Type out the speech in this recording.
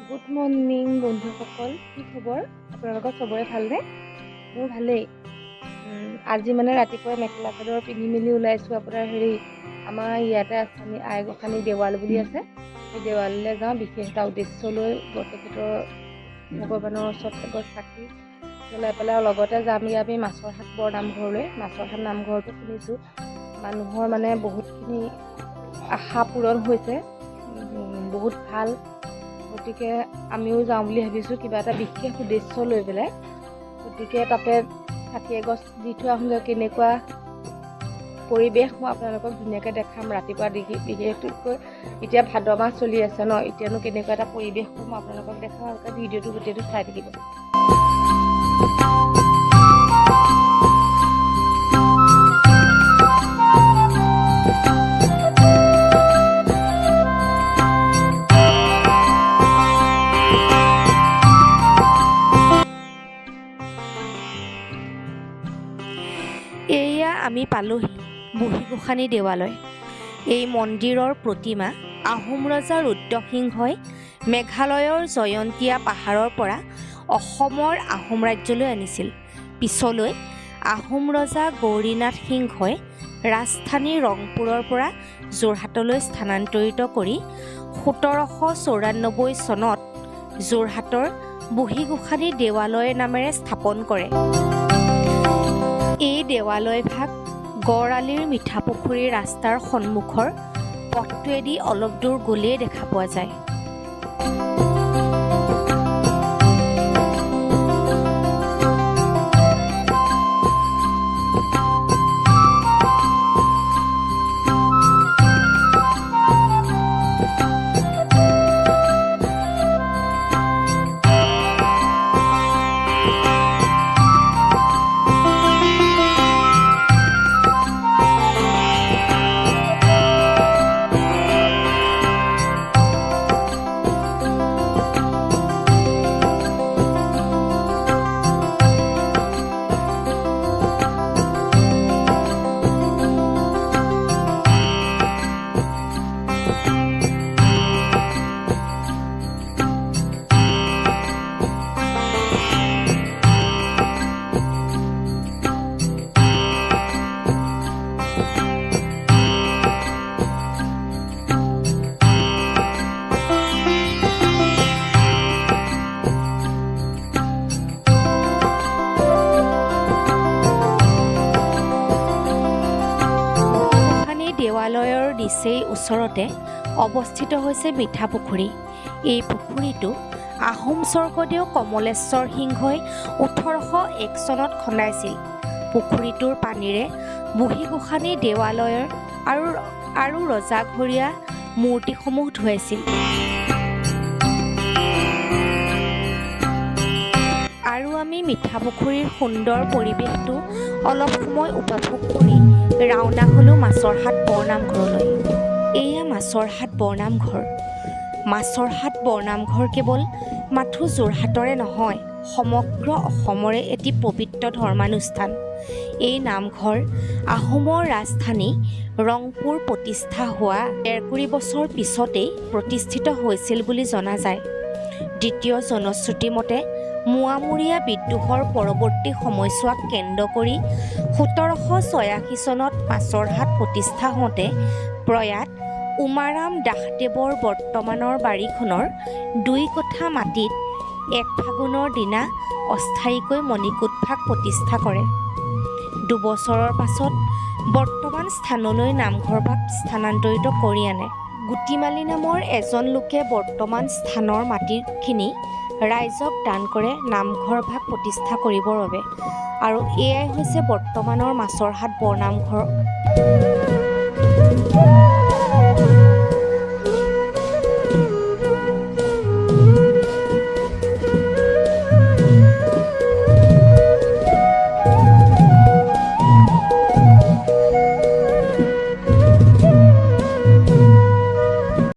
Good morning বন্ধুসকল, কি খবৰ? আপোনালোকৰ চবৰে ভালনে? মোৰ ভালেই। আজি মানে ৰাতিপুৱা মেখেলা চাদৰ পিন্ধি মেলি ওলাইছোঁ। আপোনাৰ আমাৰ ইয়াতে আই গোসানী দেৱাল বুলি আছে, সেই দেৱাললৈ যাওঁ। বিশেষ এটা উদ্দেশ্য লৈ তেখেতৰ ভগৱানৰ ওচৰত এগছ চাকি জ্বলাই পেলাই লগতে যাম আমি মাছৰহাট বৰনামঘৰলৈ। মাছৰহাট নামঘৰটো শুনিছোঁ মানুহৰ মানে বহুতখিনি আশা পূৰণ হৈছে, বহুত ভাল। গতিকে আমিও যাওঁ বুলি ভাবিছোঁ, কিবা এটা বিশেষ উদ্দেশ্য লৈ পেলাই। গতিকে তাতে চাকি এগছ দি থৈ আহোঁগৈ। কেনেকুৱা পৰিৱেশ মই আপোনালোকক ধুনীয়াকৈ দেখাম ৰাতিপুৱা দেখি। বিশেষকৈ এতিয়া ভাদ মাহ চলি আছে ন, এতিয়ানো কেনেকুৱা এটা পৰিৱেশ মই আপোনালোকক দেখাম। আপোনালোকে ভিডিঅ'টো গোটেইটো চাই থাকিব। এয়া আমি পালোহি বুঢ়ী গোসানী দেৱালয়। এই মন্দিৰৰ প্ৰতিমা আহোম ৰজা ৰুদ্ৰসিংহই মেঘালয়ৰ জয়ন্তীয়া পাহাৰৰ পৰা অসমৰ আহোম ৰাজ্যলৈ আনিছিল। পিছলৈ আহোম ৰজা গৌৰীনাথ সিংহই ৰাজধানী ৰংপুৰৰ পৰা যোৰহাটলৈ স্থানান্তৰিত কৰি 1794 চনত যোৰহাটৰ বুঢ়ী গোসানী দেৱালয় নামেৰে স্থাপন কৰে। এই দেৱালয় ভাগ গড়আলিৰ মিঠাপুখুৰীৰ ৰাস্তাৰ সন্মুখৰ পথটোৱেদি অলপ দূৰ গ'লেই দেখা পোৱা যায়। দেৱালয়ৰ নিচেই ওচৰতে অৱস্থিত হৈছে মিঠাপুখুৰী। এই পুখুৰীটো আহোম স্বৰ্গদেউ কমলেশ্বৰ সিংহই 1801 চনত খন্দাইছিল। পুখুৰীটোৰ পানীৰে বুঢ়ী গোসানী দেৱালয়ৰ আৰু ৰজাঘৰীয়া মূৰ্তিসমূহ ধুৱাইছিল। আৰু আমি মিঠাপুখুৰীৰ সুন্দৰ পৰিৱেশটো অলপ সময় উপভোগ কৰি ৰাওনা হ'লোঁ মাছৰহাট বৰনামঘৰলৈ। এয়া মাছৰহাট বৰনামঘৰ। মাছৰহাট বৰনামঘৰ কেৱল মাথো যোৰহাটৰে নহয়, সমগ্ৰ অসমৰে এটি পবিত্ৰ ধৰ্মানুষ্ঠান। এই নামঘৰ আহোমৰ ৰাজধানী ৰংপুৰ প্ৰতিষ্ঠা হোৱা 1.25 বছৰ পিছতেই প্ৰতিষ্ঠিত হৈছিল বুলি জনা যায়। দ্বিতীয় জনশ্ৰুতি মতে মোৱামৰীয়া বিদ্ৰোহৰ পৰৱৰ্তী সময়ছোৱাক কেন্দ্ৰ কৰি 1786 চনত মাছৰহাট প্ৰতিষ্ঠা হওঁতে প্ৰয়াত উমাৰাম দাসদেৱৰ বৰ্তমানৰ বাৰীখনৰ 2 কঠা মাটিত 1 ফাগুনৰ দিনা অস্থায়ীকৈ মণিকূট ভাগ প্ৰতিষ্ঠা কৰে। 2 বছৰৰ পাছত বৰ্তমান স্থানলৈ নামঘৰ ভাগ স্থানান্তৰিত কৰি আনে। গুটিমালী নামৰ এজন লোকে বৰ্তমান স্থানৰ মাটিখিনি ৰাইজক দান কৰে নামঘৰ ভাগ প্ৰতিষ্ঠা কৰিবৰ বাবে। আৰু এয়াই হৈছে বৰ্তমানৰ মাছৰহাট বৰনামঘৰ।